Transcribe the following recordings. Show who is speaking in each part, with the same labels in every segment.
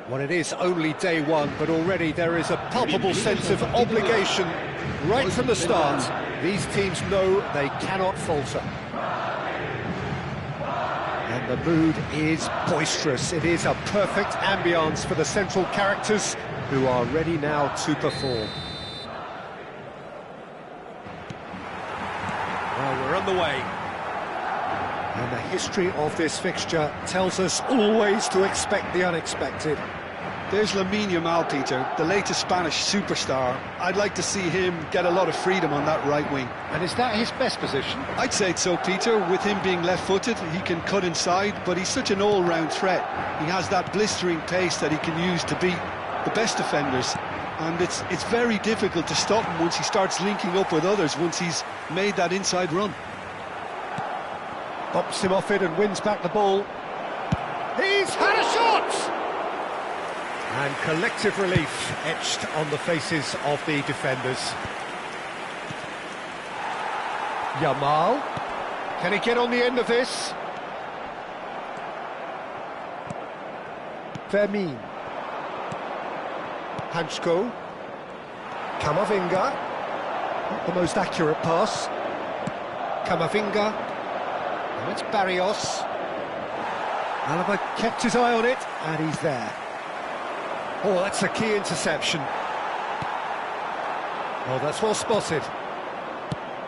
Speaker 1: Well, it is only day one, but already there is a palpable sense of obligation right from the start. These teams know they cannot falter. And the mood is boisterous. It is a perfect ambience for the central characters who are ready now to perform. Well, we're on the way. And the history of this fixture tells us always to expect the unexpected.
Speaker 2: There's Lamine Yamal, Peter, the latest Spanish superstar. I'd like to see him get a lot of freedom on that right wing.
Speaker 1: And is that his best position?
Speaker 2: I'd say so, Peter. With him being left-footed, he can cut inside, but he's such an all-round threat. He has that blistering pace that he can use to beat the best defenders. And it's very difficult to stop him once he starts linking up with others, once he's made that inside run.
Speaker 1: Bumps him off it and wins back the ball. He's had a shot! And collective relief etched on the faces of the defenders. Yamal. Can he get on the end of this? Fermin. Hanchko. Camavinga. Not the most accurate pass. Camavinga. And it's Barrios. Alaba kept his eye on it, and he's there. Oh, that's a key interception. Oh, that's well spotted.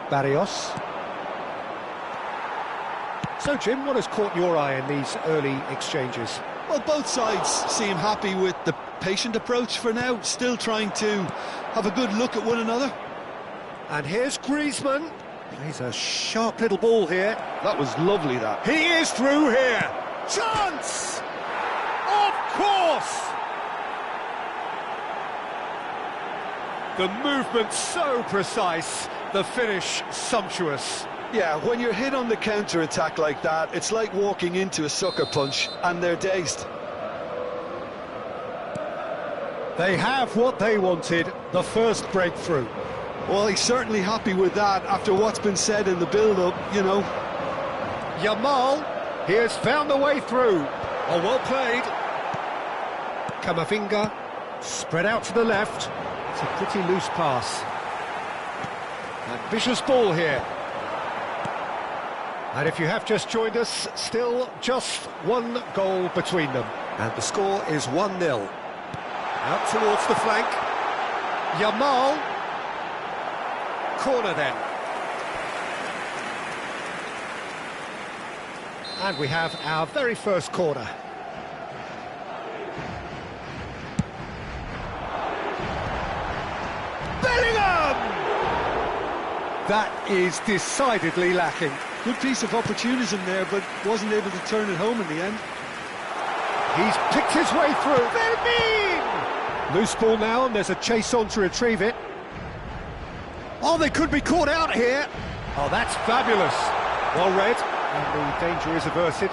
Speaker 1: Barrios. So, Jim, what has caught your eye in these early exchanges?
Speaker 2: Well, both sides seem happy with the patient approach for now, still trying to have a good look at one another.
Speaker 1: And here's Griezmann. Plays a sharp little ball here.
Speaker 2: That was lovely, that.
Speaker 1: He is through here. Chance! Of course! The movement so precise, the finish sumptuous.
Speaker 2: Yeah, when you're hit on the counter-attack like that, it's like walking into a sucker punch, and they're dazed.
Speaker 1: They have what they wanted, the first breakthrough.
Speaker 2: Well, he's certainly happy with that after what's been said in the build-up, you know.
Speaker 1: Yamal, he has found the way through. Oh, well played. Camavinga, spread out to the left. It's a pretty loose pass. Ambitious ball here. And if you have just joined us, still just one goal between them. And the score is 1-0. Out towards the flank. Yamal. Corner then. And we have our very first corner. That is decidedly lacking.
Speaker 2: Good piece of opportunism there, but wasn't able to turn it home in the end.
Speaker 1: He's picked his way through. Fermin! Loose ball now, and there's a chase on to retrieve it. Oh, they could be caught out here. Oh, that's fabulous. Well read, and the danger is averted.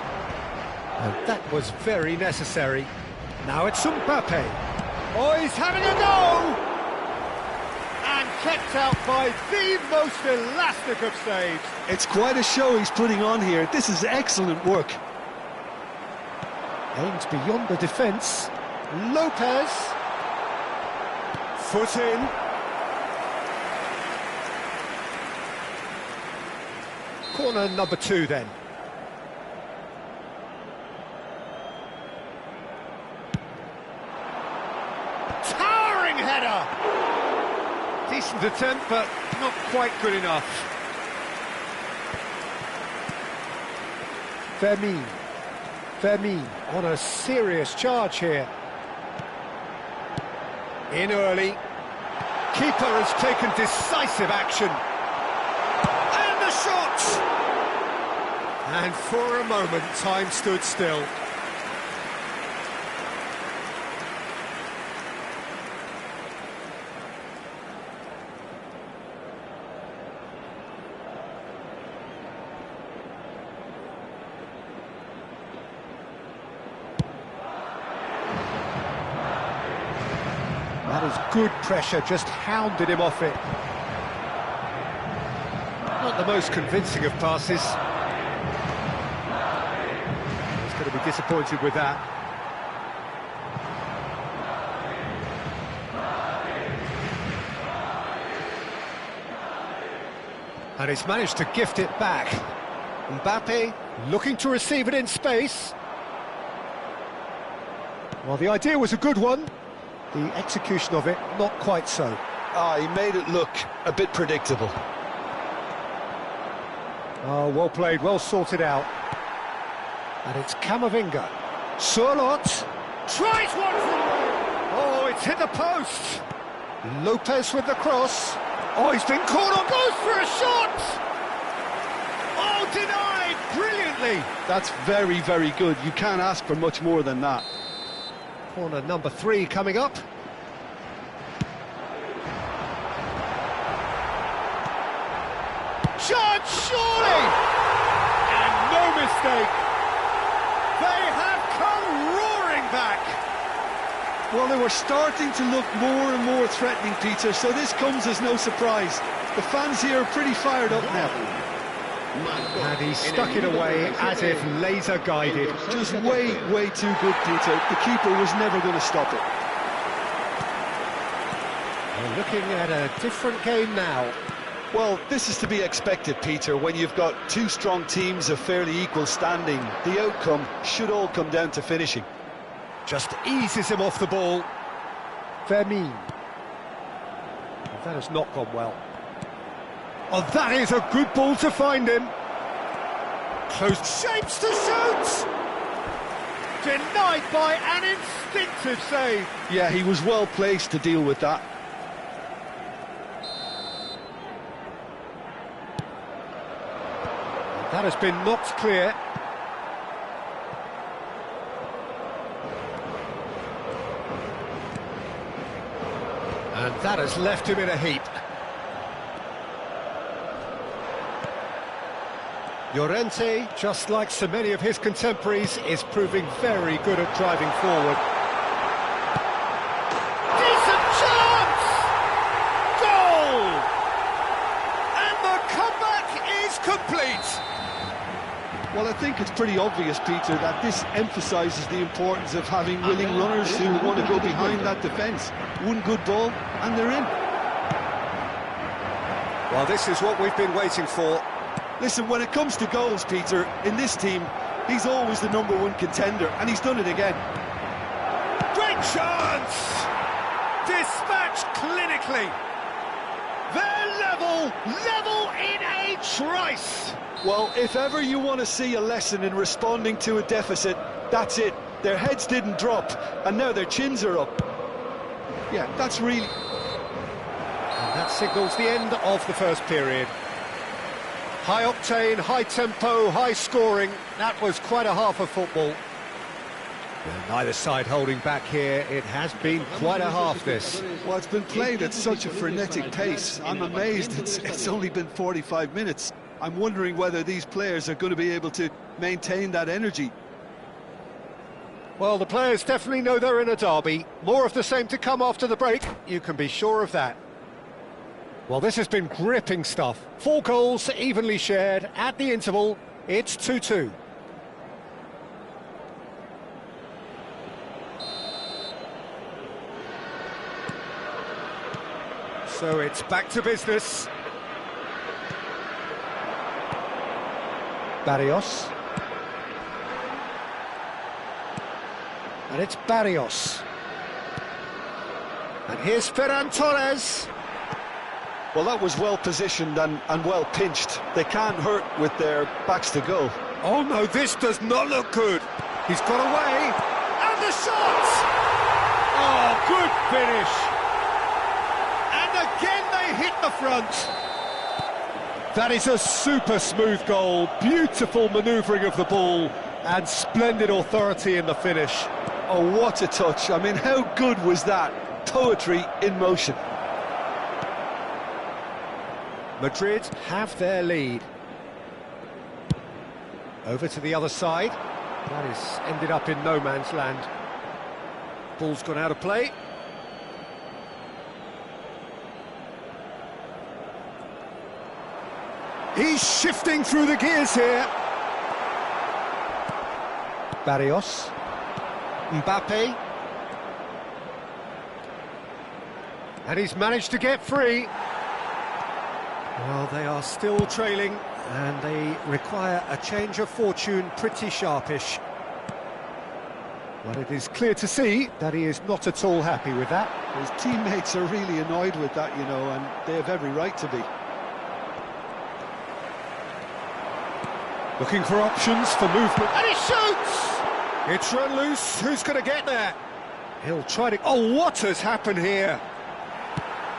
Speaker 1: And that was very necessary. Now it's Mbappe. Oh, he's having a go! And kept out by the most elastic of saves.
Speaker 2: It's quite a show he's putting on here. This is excellent work.
Speaker 1: Aims beyond the defence. Lopez. Foot in. Corner number 2 then. Towering header! Decent attempt, but not quite good enough. Fermin on a serious charge here. In early. Keeper has taken decisive action. And the shot! And for a moment, time stood still. That is good pressure, just hounded him off it. Not the most convincing of passes. He's going to be disappointed with that. And he's managed to gift it back. Mbappe looking to receive it in space. Well, the idea was a good one. The execution of it, not quite so.
Speaker 2: He made it look a bit predictable.
Speaker 1: Oh, well played, well sorted out. And it's Camavinga. Surlot tries one from... Oh, it's hit the post. Lopez with the cross. Oh, he's been caught on, goes for a shot! Oh, denied brilliantly!
Speaker 2: That's very, very good. You can't ask for much more than that.
Speaker 1: Corner number 3 coming up. Chance, surely! And no mistake! They have come roaring back!
Speaker 2: Well, they were starting to look more and more threatening, Peter, so this comes as no surprise. The fans here are pretty fired up now.
Speaker 1: And he stuck it away as if laser-guided.
Speaker 2: Just way, way too good, Peter. The keeper was never going to stop it.
Speaker 1: We're looking at a different game now.
Speaker 2: Well, this is to be expected, Peter. When you've got two strong teams of fairly equal standing, the outcome should all come down to finishing.
Speaker 1: Just eases him off the ball. Vermin. That has not gone well. Oh, that is a good ball to find him. Close shapes to shoot. Denied by an instinctive save.
Speaker 2: Yeah, he was well placed to deal with that.
Speaker 1: That has been knocked clear. And that has left him in a heap. Llorente, just like so many of his contemporaries, is proving very good at driving forward. Decent chance! Goal! And the comeback is complete!
Speaker 2: Well, I think it's pretty obvious, Peter, that this emphasises the importance of having willing runners who want to go behind that defence. One good ball, and they're in.
Speaker 1: Well, this is what we've been waiting for.
Speaker 2: Listen, when it comes to goals, Peter, in this team, he's always the #1 contender, and he's done it again.
Speaker 1: Great chance! Dispatched clinically. They're level in a trice.
Speaker 2: Well, if ever you want to see a lesson in responding to a deficit, that's it. Their heads didn't drop, and now their chins are up. Yeah, that's really...
Speaker 1: And that signals the end of the first period. High octane, high tempo, high scoring. That was quite a half of football. Well, neither side holding back here. It has been quite a half, this.
Speaker 2: Well, it's been played at such a frenetic pace. I'm amazed it's only been 45 minutes. I'm wondering whether these players are going to be able to maintain that energy.
Speaker 1: Well, the players definitely know they're in a derby. More of the same to come after the break. You can be sure of that. Well, this has been gripping stuff. 4 goals evenly shared. At the interval, it's 2-2. So it's back to business. Barrios. And it's Barrios. And here's Ferran Torres.
Speaker 2: Well, that was well positioned and well pinched. They can't hurt with their backs to goal.
Speaker 1: Oh no, this does not look good. He's got away. And the shot! Oh, good finish. And again they hit the front. That is a super smooth goal. Beautiful manoeuvring of the ball. And splendid authority in the finish.
Speaker 2: Oh, what a touch. I mean, how good was that? Poetry in motion.
Speaker 1: Madrid have their lead. Over to the other side. That is ended up in no man's land. Ball's gone out of play. He's shifting through the gears here. Barrios. Mbappe. And he's managed to get free. Well, they are still trailing, and they require a change of fortune pretty sharpish. Well, it is clear to see that he is not at all happy with that.
Speaker 2: His teammates are really annoyed with that, you know, and they have every right to be.
Speaker 1: Looking for options for movement, and he shoots! It's run loose, who's going to get there? He'll try to... Oh, what has happened here?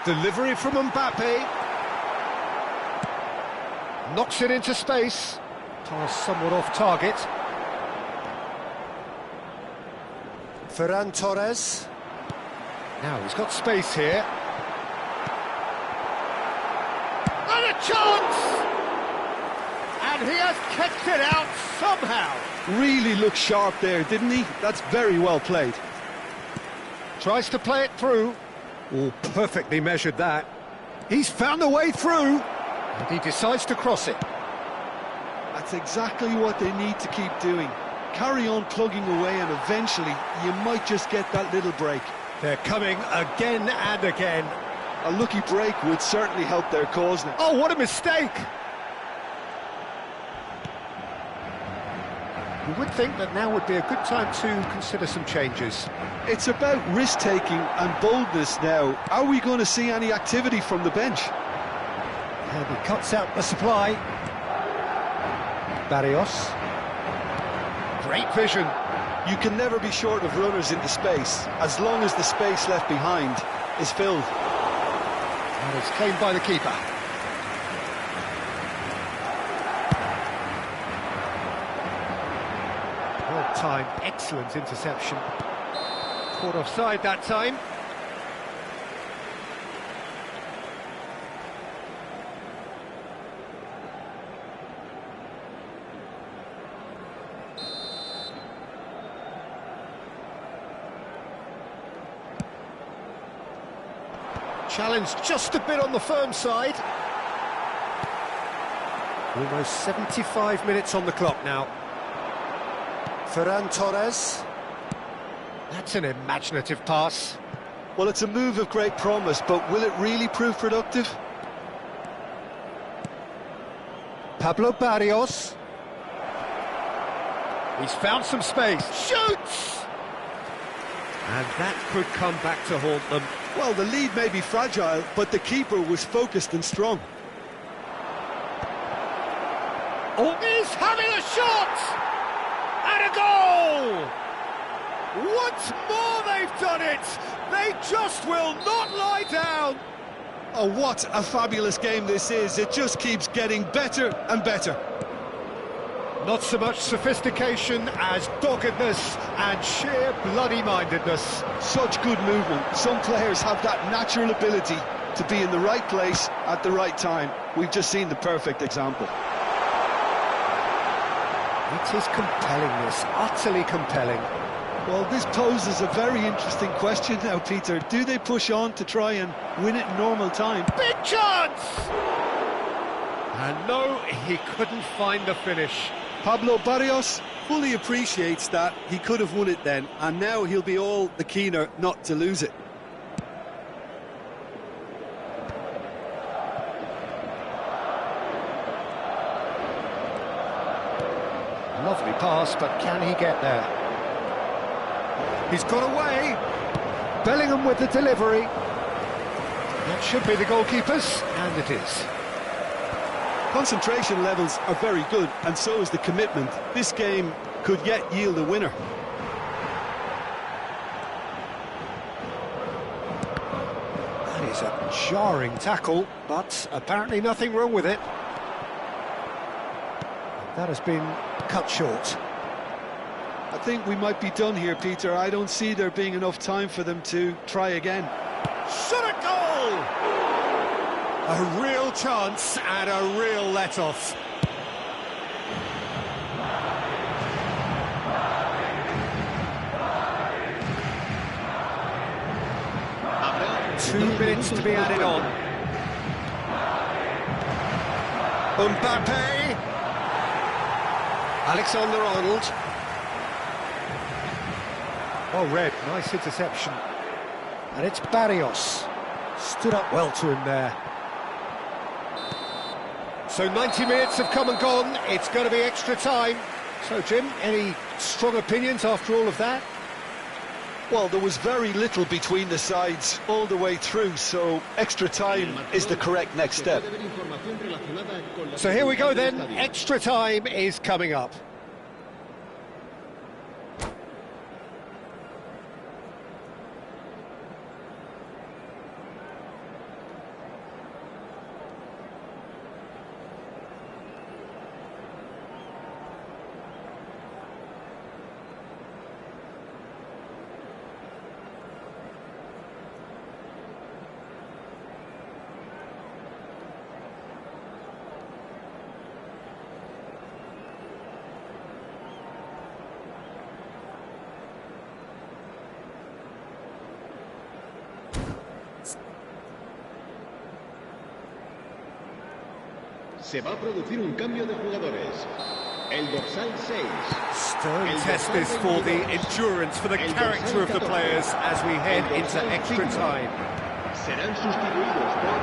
Speaker 1: Delivery from Mbappe. Knocks it into space. Pass somewhat off target. Ferran Torres. Now he's got space here. And a chance! And he has kicked it out somehow.
Speaker 2: Really looked sharp there, didn't he? That's very well played.
Speaker 1: Tries to play it through. Oh, perfectly measured that. He's found a way through. And he decides to cross it.
Speaker 2: That's exactly what they need to keep doing. Carry on plugging away and eventually you might just get that little break.
Speaker 1: They're coming again and again.
Speaker 2: A lucky break would certainly help their cause now.
Speaker 1: Oh, what a mistake! You would think that now would be a good time to consider some changes.
Speaker 2: It's about risk-taking and boldness now. Are we going to see any activity from the bench?
Speaker 1: And he cuts out the supply. Barrios. Great vision.
Speaker 2: You can never be short of runners into space, as long as the space left behind is filled.
Speaker 1: And it's claimed by the keeper. Well timed, excellent interception. Caught offside that time. Challenge just a bit on the firm side. Almost 75 minutes on the clock now. Ferran Torres. That's an imaginative pass.
Speaker 2: Well, it's a move of great promise, but will it really prove productive?
Speaker 1: Pablo Barrios. He's found some space. Shoots! And that could come back to haunt them.
Speaker 2: Well, the lead may be fragile, but the keeper was focused and strong.
Speaker 1: Oh, he's having a shot! And a goal! Once more they've done it! They just will not lie down!
Speaker 2: Oh, what a fabulous game this is. It just keeps getting better and better.
Speaker 1: Not so much sophistication as doggedness and sheer bloody-mindedness.
Speaker 2: Such good movement. Some players have that natural ability to be in the right place at the right time. We've just seen the perfect example.
Speaker 1: It is compelling, this, utterly compelling.
Speaker 2: Well, this poses a very interesting question now, Peter. Do they push on to try and win it in normal time?
Speaker 1: Big chance! And no, he couldn't find the finish.
Speaker 2: Pablo Barrios fully appreciates that he could have won it then, and now he'll be all the keener not to lose it.
Speaker 1: Lovely pass, but can he get there? He's got away. Bellingham with the delivery. That should be the goalkeeper's, and it is.
Speaker 2: Concentration levels are very good, and so is the commitment. This game could yet yield a winner.
Speaker 1: That is a jarring tackle, but apparently nothing wrong with it. That has been cut short.
Speaker 2: I think we might be done here, Peter. I don't see there being enough time for them to try again.
Speaker 1: Shot a goal! A real chance and a real let-off. Two minutes to be added on. Mbappe. Alexander-Arnold. Oh, Red, nice interception. And it's Barrios. Stood up well to him there. So 90 minutes have come and gone, it's going to be extra time. So Jim, any strong opinions after all of that?
Speaker 2: Well, there was very little between the sides all the way through, so extra time is the correct next step.
Speaker 1: So here we go then, extra time is coming up.
Speaker 3: Se va a producir un cambio de jugadores. El dorsal 6.
Speaker 1: Stern test this for the endurance, for the character of the players as we head into extra time.
Speaker 3: Serán sustituidos por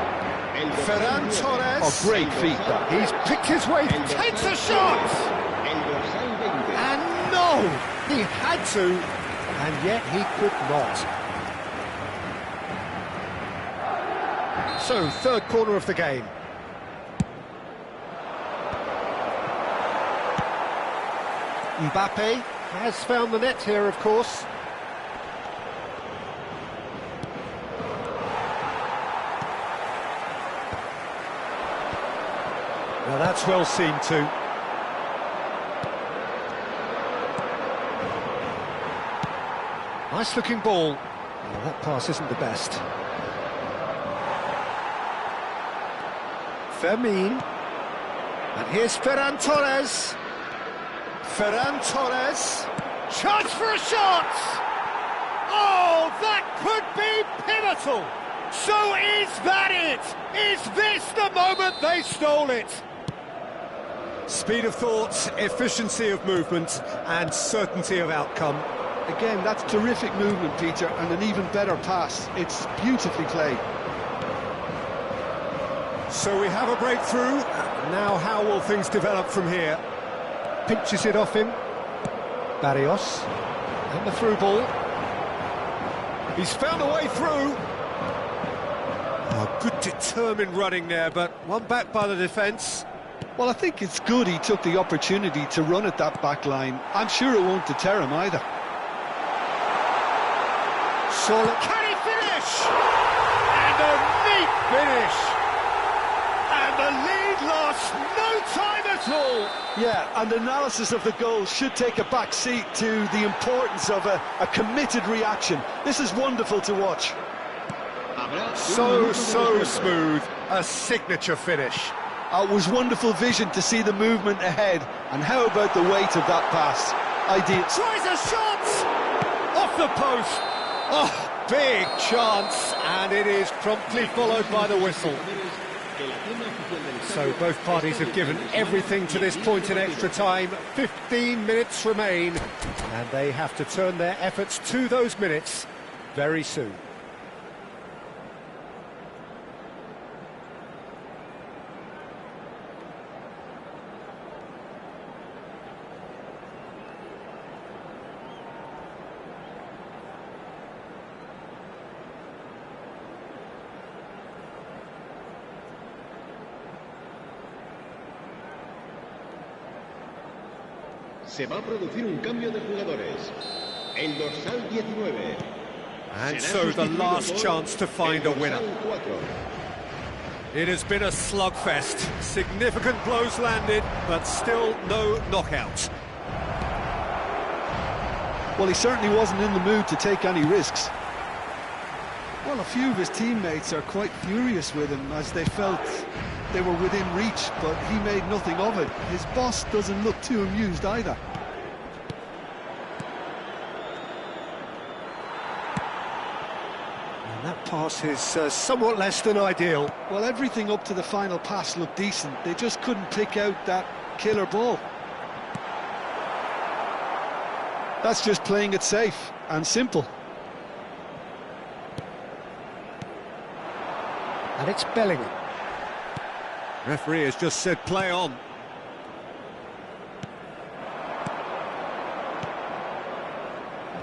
Speaker 3: el
Speaker 1: Ferran Torres.
Speaker 2: Oh, great feat that.
Speaker 1: He's picked his way, takes a shot!
Speaker 3: El dorsal 20.
Speaker 1: And no! He had to, and yet he could not. So, third corner of the game. Mbappe has found the net here, of course. Now that's well seen too. Nice looking ball. Well, that pass isn't the best. Fermin. And here's Ferran Torres. Ferran Torres, chance for a shot! Oh, that could be pivotal! So is that it? Is this the moment they stole it? Speed of thought, efficiency of movement, and certainty of outcome.
Speaker 2: Again, that's terrific movement, Peter, and an even better pass. It's beautifully played.
Speaker 1: So we have a breakthrough. Now how will things develop from here? Pinches it off him. Barrios. And the through ball. He's found a way through. Oh, good determined running there, but one back by the defence.
Speaker 2: Well, I think it's good he took the opportunity to run at that back line. I'm sure it won't deter him either.
Speaker 1: Can he finish? And a neat finish. And the lead lost no time at all.
Speaker 2: Yeah, and analysis of the goal should take a back seat to the importance of a committed reaction. This is wonderful to watch.
Speaker 1: So smooth, a signature finish.
Speaker 2: It was wonderful vision to see the movement ahead, and how about the weight of that pass? Ideal.
Speaker 1: Tries a shot! Off the post. Oh, big chance, and it is promptly followed by the whistle. So both parties have given everything to this point in extra time. 15 minutes remain, and they have to turn their efforts to those minutes very soon.
Speaker 3: Se va a producir un cambio de jugadores. El dorsal 19.
Speaker 1: And so the last chance to find a winner. It has been a slugfest. Significant blows landed, but still no knockout.
Speaker 2: Well, he certainly wasn't in the mood to take any risks. Well, a few of his teammates are quite furious with him as they felt they were within reach, but he made nothing of it. His boss doesn't look too amused either.
Speaker 1: And that pass is somewhat less than ideal.
Speaker 2: Well, everything up to the final pass looked decent. They just couldn't pick out that killer ball. That's just playing it safe and simple.
Speaker 1: And it's Bellingham. Referee has just said play on.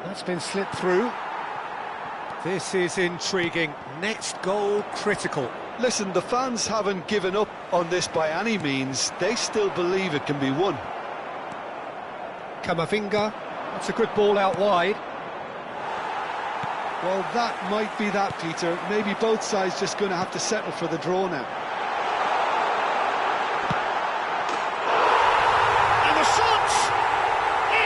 Speaker 1: That's been slipped through. This is intriguing. Next goal critical.
Speaker 2: Listen, the fans haven't given up on this by any means. They still believe it can be won.
Speaker 1: Camavinga. That's a good ball out wide.
Speaker 2: Well, that might be that, Peter. Maybe both sides just going to have to settle for the draw now.
Speaker 1: And the shots!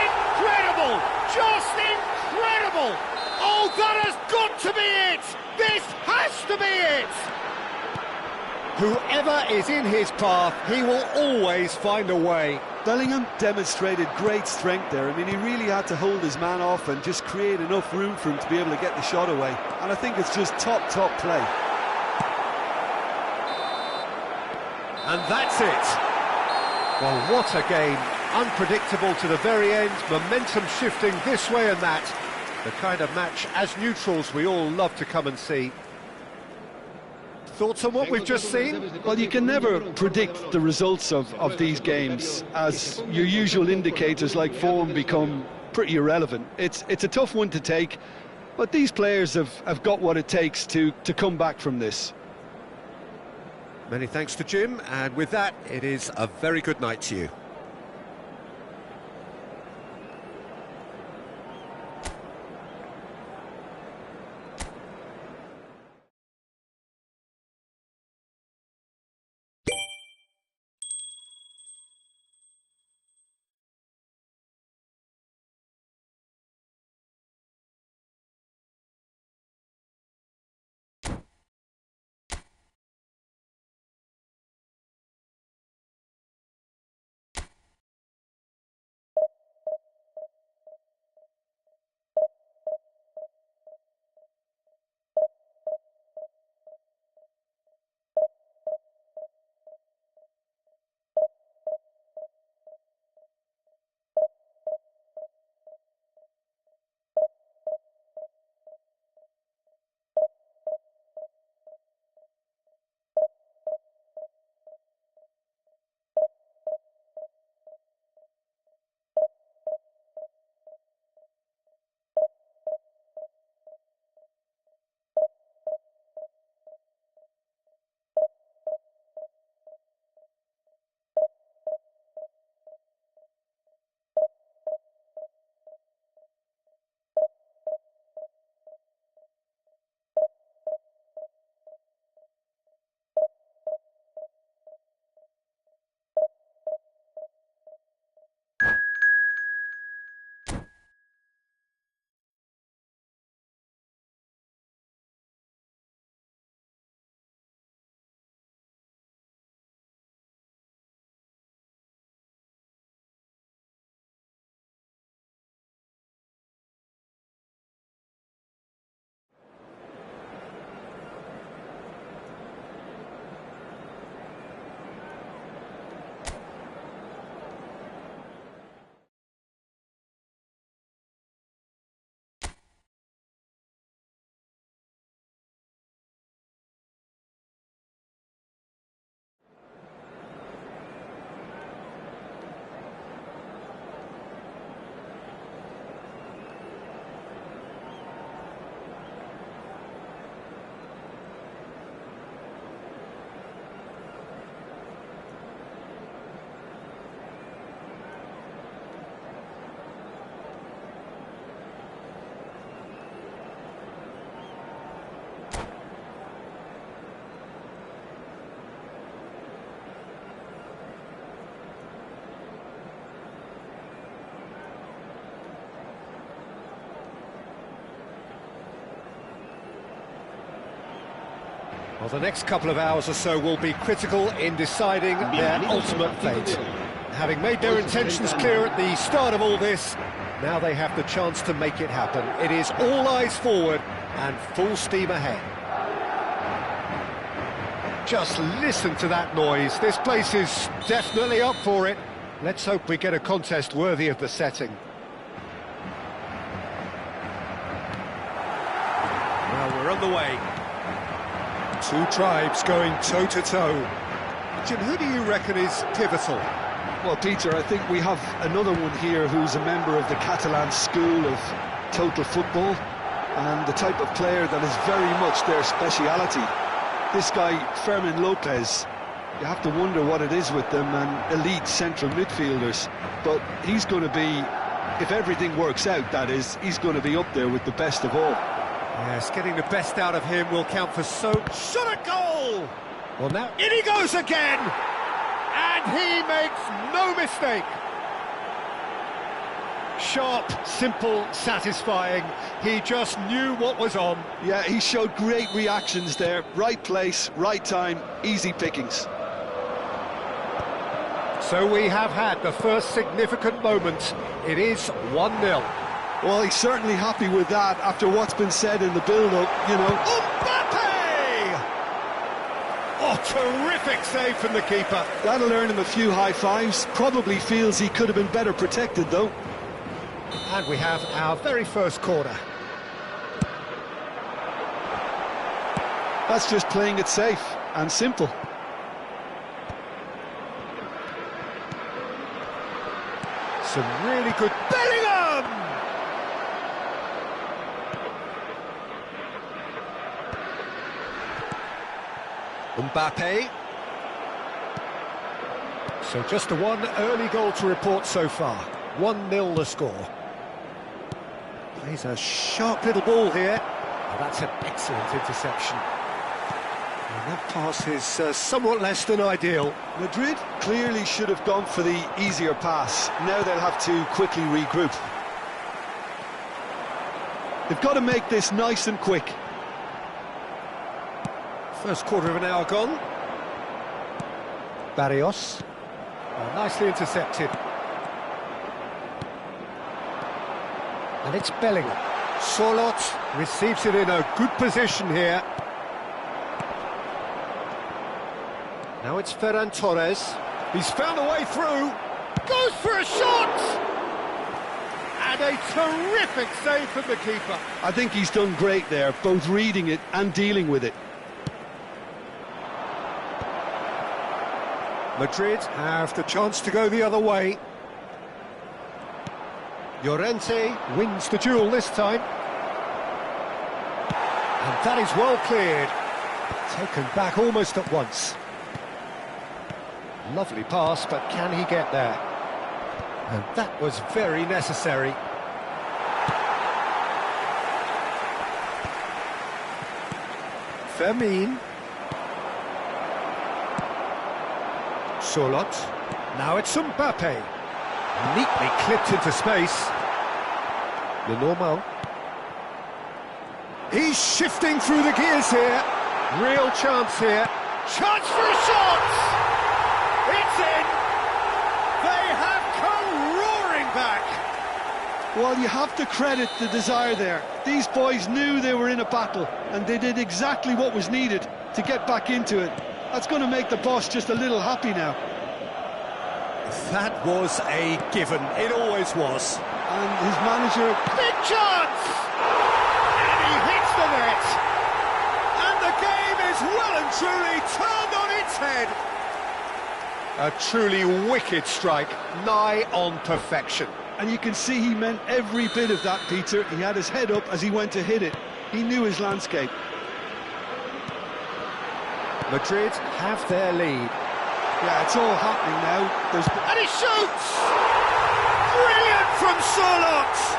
Speaker 1: Incredible! Just incredible! Oh, that has got to be it! This has to be it! Whoever is in his path, he will always find a way.
Speaker 2: Bellingham demonstrated great strength there. I mean, he really had to hold his man off and just create enough room for him to be able to get the shot away. And I think it's just top play.
Speaker 1: And that's it. Well, what a game. Unpredictable to the very end, momentum shifting this way and that. The kind of match, as neutrals, we all love to come and see. Thoughts on what we've just seen?
Speaker 2: Well, you can never predict the results of these games, as your usual indicators like form become pretty irrelevant. It's a tough one to take, but these players have got what it takes to come back from this.
Speaker 1: Many thanks to Jim, and with that, it is a very good night to you. Well, the next couple of hours or so will be critical in deciding their ultimate fate. Having made their intentions clear at the start of all this, now they have the chance to make it happen. It is all eyes forward and full steam ahead. Just listen to that noise. This place is definitely up for it. Let's hope we get a contest worthy of the setting. Well, we're on the way. Two tribes going toe-to-toe. question, who do you reckon is pivotal?
Speaker 2: Well, Peter, I think we have another one here who's a member of the Catalan school of total football, and the type of player that is very much their speciality. This guy, Fermin Lopez, you have to wonder what it is with them and elite central midfielders, but he's going to be, if everything works out, that is, he's going to be up there with the best of all.
Speaker 1: Yes, getting the best out of him will count for so... Shot a goal! Well, now in he goes again! And he makes no mistake! Sharp, simple, satisfying. He just knew what was on.
Speaker 2: Yeah, he showed great reactions there. Right place, right time, easy pickings.
Speaker 1: So we have had the first significant moment. It is 1-0.
Speaker 2: Well, he's certainly happy with that after what's been said in the build-up, you know.
Speaker 1: Mbappe! Oh, terrific save from the keeper.
Speaker 2: That'll earn him a few high fives. Probably feels he could have been better protected, though.
Speaker 1: And we have our very first corner.
Speaker 2: That's just playing it safe and simple.
Speaker 1: Some really good... Bellingham! Mbappe. So just the one early goal to report so far. 1-0 the score. Plays a sharp little ball here. Oh, that's an excellent interception. And that pass is somewhat less than ideal.
Speaker 2: Madrid clearly should have gone for the easier pass. Now they'll have to quickly regroup. They've got to make this nice and quick.
Speaker 1: First quarter of an hour gone. Barrios. Oh, nicely intercepted. And it's Bellingham. Sorloth receives it in a good position here. Now it's Ferran Torres. He's found a way through. Goes for a shot! And a terrific save from the keeper.
Speaker 2: I think he's done great there, both reading it and dealing with it.
Speaker 1: Madrid have the chance to go the other way. Llorente wins the duel this time. And that is well cleared. Taken back almost at once. Lovely pass, but can he get there? And that was very necessary. Fermin. Sorloth. Now it's Mbappe. Neatly clipped into space. Lenormand. He's shifting through the gears here. Real chance here. Chance for a shot! It's in! They have come roaring back!
Speaker 2: Well, you have to credit the desire there. These boys knew they were in a battle, and they did exactly what was needed to get back into it. That's going to make the boss just a little happy now.
Speaker 1: That was a given. It always was.
Speaker 2: And his manager...
Speaker 1: Big chance! And he hits the net! And the game is well and truly turned on its head! A truly wicked strike, nigh on perfection.
Speaker 2: And you can see he meant every bit of that, Peter. He had his head up as he went to hit it. He knew his landscape.
Speaker 1: Madrid have their lead.
Speaker 2: Yeah, it's all happening now.
Speaker 1: And he shoots! Brilliant from Sorloth!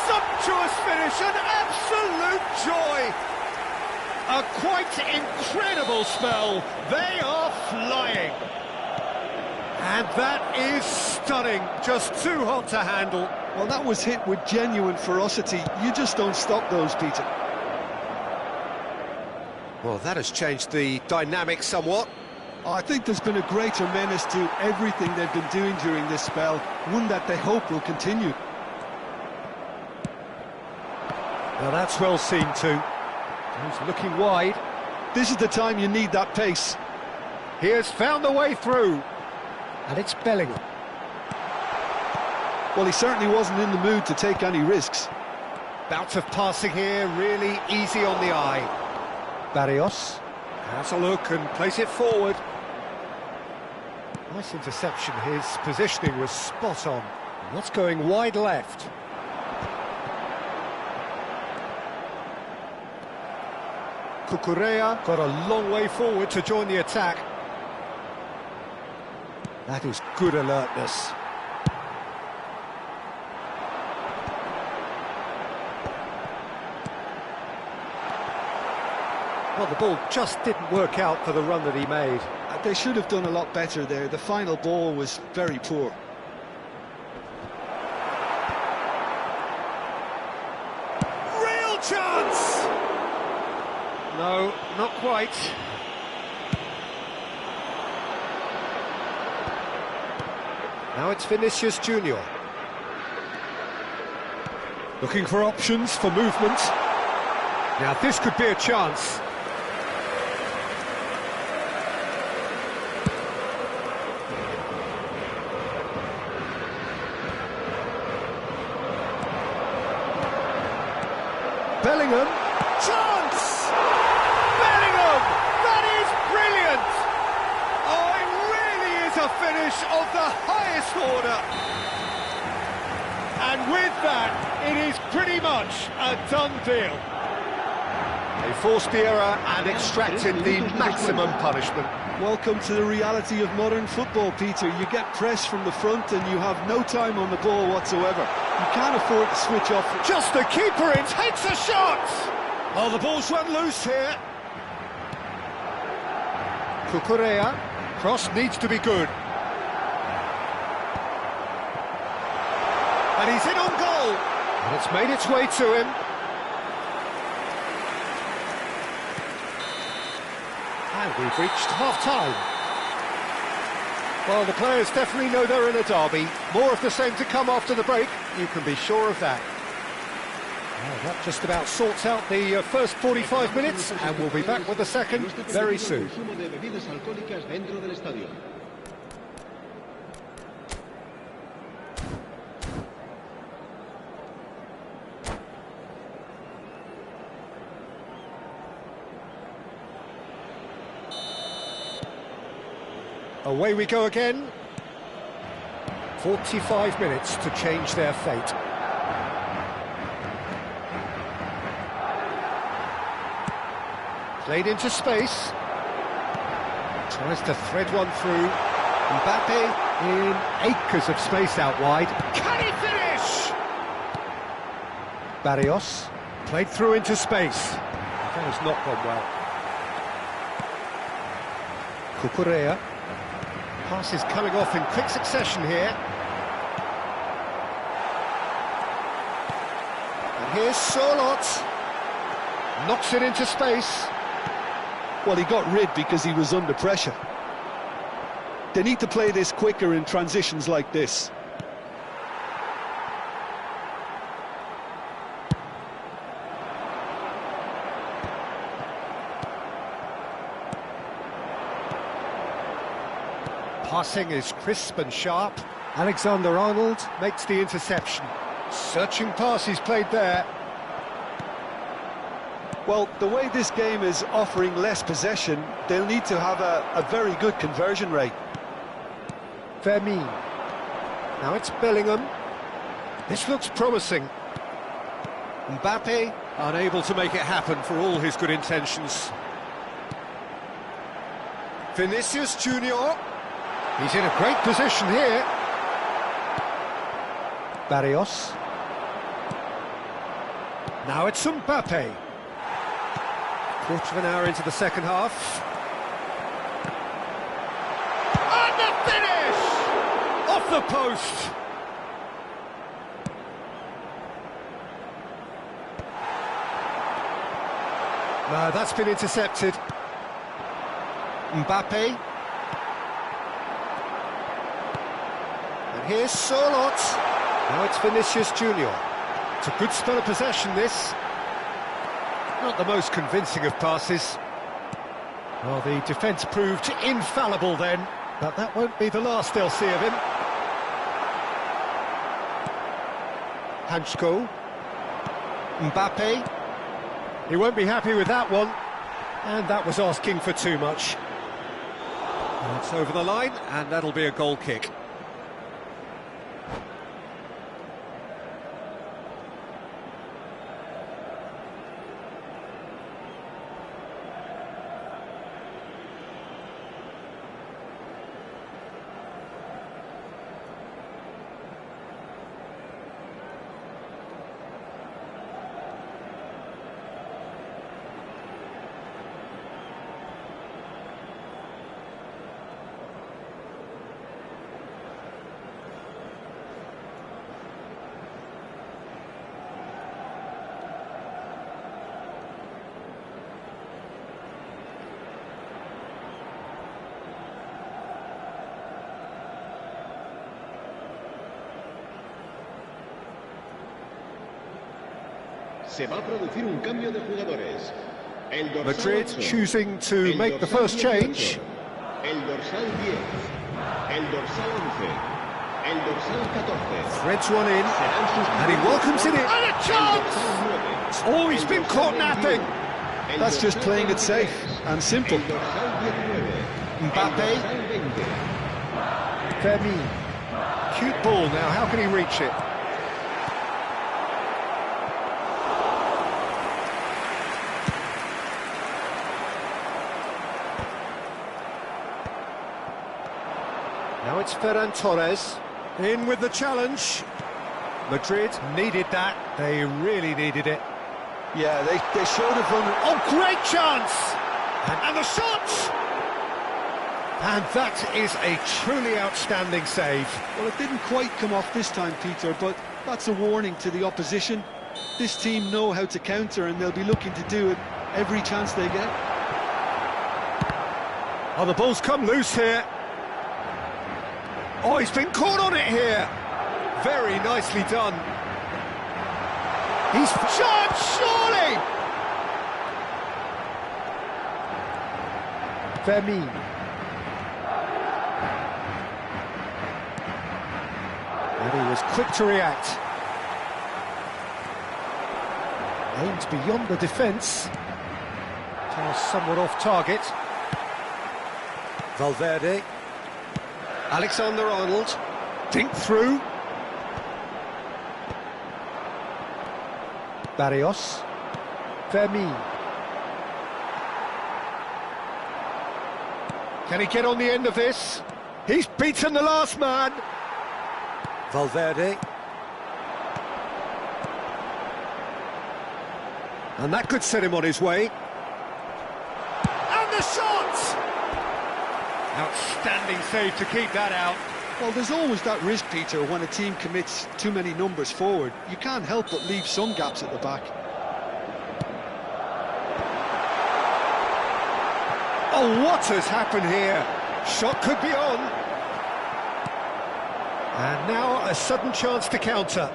Speaker 1: Sumptuous finish, an absolute joy! A quite incredible spell. They are flying. And that is stunning, just too hot to handle.
Speaker 2: Well, that was hit with genuine ferocity. You just don't stop those, Peter.
Speaker 1: Well, that has changed the dynamic somewhat.
Speaker 2: I think there's been a greater menace to everything they've been doing during this spell, one that they hope will continue.
Speaker 1: Now that's well seen too. He's looking wide.
Speaker 2: This is the time you need that pace.
Speaker 1: He has found the way through. And it's Bellingham.
Speaker 2: Well, he certainly wasn't in the mood to take any risks.
Speaker 1: Bout of passing here, really easy on the eye. Barrios has a look and plays it forward. Nice interception, his positioning was spot on. What's going wide left? Cucurella got a long way forward to join the attack. That is good alertness. Well, the ball just didn't work out for the run that he made.
Speaker 2: They should have done a lot better there. The final ball was very poor.
Speaker 1: Real chance! No, not quite. Now it's Vinicius Junior. Looking for options for movement. Now this could be a chance. Bellingham, chance! Bellingham! That is brilliant! Oh, it really is a finish of the highest order. And with that, it is pretty much a done deal. They forced the error and extracted the maximum punishment.
Speaker 2: Welcome to the reality of modern football, Peter. You get pressed from the front and you have no time on the ball whatsoever. You can't afford to switch off.
Speaker 1: Just the keeper in, takes a shot! Oh, the ball's run loose here. Cucurella, cross needs to be good. And he's in on goal. And it's made its way to him. And we've reached half-time. Well, the players definitely know they're in a derby. More of the same to come after the break, you can be sure of that. Well, that just about sorts out the first 45 minutes, and we'll be back with the second very soon. Away we go again. 45 minutes to change their fate. Played into space. Tries to thread one through. Mbappe in acres of space out wide. Can he finish? Barrios played through into space. That has not gone well. Cucurella. Passes coming off in quick succession here. And here's Sorlot. Knocks it into space.
Speaker 2: Well, he got rid because he was under pressure. They need to play this quicker in transitions like this.
Speaker 1: Passing is crisp and sharp. Alexander-Arnold makes the interception. Searching pass he's played there.
Speaker 2: Well, the way this game is offering less possession, they'll need to have a very good conversion rate.
Speaker 1: Vermeer. Now it's Bellingham. This looks promising. Mbappe unable to make it happen for all his good intentions. Vinicius Junior. He's in a great position here. Barrios. Now it's Mbappe. Quarter of an hour into the second half. And the finish! Off the post! No, that's been intercepted. Mbappe. And here's Sorlot. Now it's Vinicius Junior. It's a good spell of possession, this. Not the most convincing of passes. Well, the defence proved infallible then, but that won't be the last they'll see of him. Hansko. Mbappe. He won't be happy with that one. And that was asking for too much. It's over the line, and that'll be a goal kick.
Speaker 3: Se va a producir un cambio de jugadores. El dorsal
Speaker 1: Madrid
Speaker 3: 8,
Speaker 1: choosing to
Speaker 3: el
Speaker 1: make the
Speaker 3: dorsal
Speaker 1: first
Speaker 3: 18,
Speaker 1: change.
Speaker 3: El dorsal 10, el dorsal 11, el dorsal 14.
Speaker 1: Threads one in,
Speaker 3: Serán
Speaker 1: and he welcomes it in.
Speaker 3: el dorsal 9,
Speaker 1: Oh, he's
Speaker 3: el
Speaker 1: been
Speaker 3: dorsal
Speaker 1: caught napping.
Speaker 3: 21, el
Speaker 2: That's just
Speaker 3: dorsal
Speaker 2: playing it
Speaker 3: 23,
Speaker 2: safe and simple.
Speaker 3: El dorsal 19,
Speaker 1: Mbappe.
Speaker 3: el dorsal 20.
Speaker 1: Fermin. Cute ball now, how can he reach it? Now it's Ferran Torres, in with the challenge. Madrid needed that, they really needed it.
Speaker 2: Yeah, they showed a vulnerability.
Speaker 1: Oh, great chance! And the shot! And that is a truly outstanding save.
Speaker 2: Well, it didn't quite come off this time, Peter, but that's a warning to the opposition. This team know how to counter, and they'll be looking to do it every chance they get.
Speaker 1: Oh, the ball's come loose here. Oh, he's been caught on it here. Very nicely done. He's shot, surely! Fermin. And he was quick to react. Aimed beyond the defence. Somewhat off target. Valverde. Alexander-Arnold. Dink through. Barrios. Fermin. Can he get on the end of this? He's beaten the last man. Valverde. And that could set him on his way. And the shot! Outstanding save to keep that out.
Speaker 2: Well, there's always that risk, Peter, when a team commits too many numbers forward. You can't help but leave some gaps at the back.
Speaker 1: Oh, what has happened here? Shot could be on. And now a sudden chance to counter.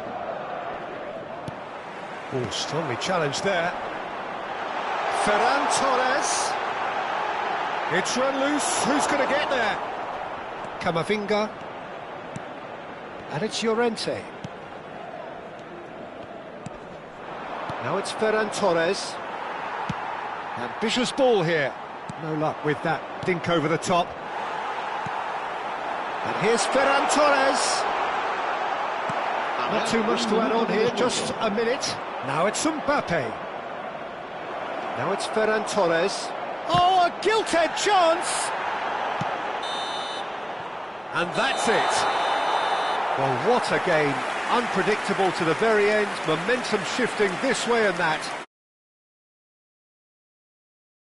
Speaker 1: Oh, strongly challenged there. Ferran Torres. It's run loose. Who's going to get there? Camavinga. And it's Llorente. Now it's Ferran Torres. Ambitious ball here. No luck with that dink over the top. And here's Ferran Torres. Not too much to add on here, just a minute. Now it's Mbappe. Now it's Ferran Torres. Oh, a gilt-edged chance! And that's it. Well, what a game. Unpredictable to the very end, momentum shifting this way and that.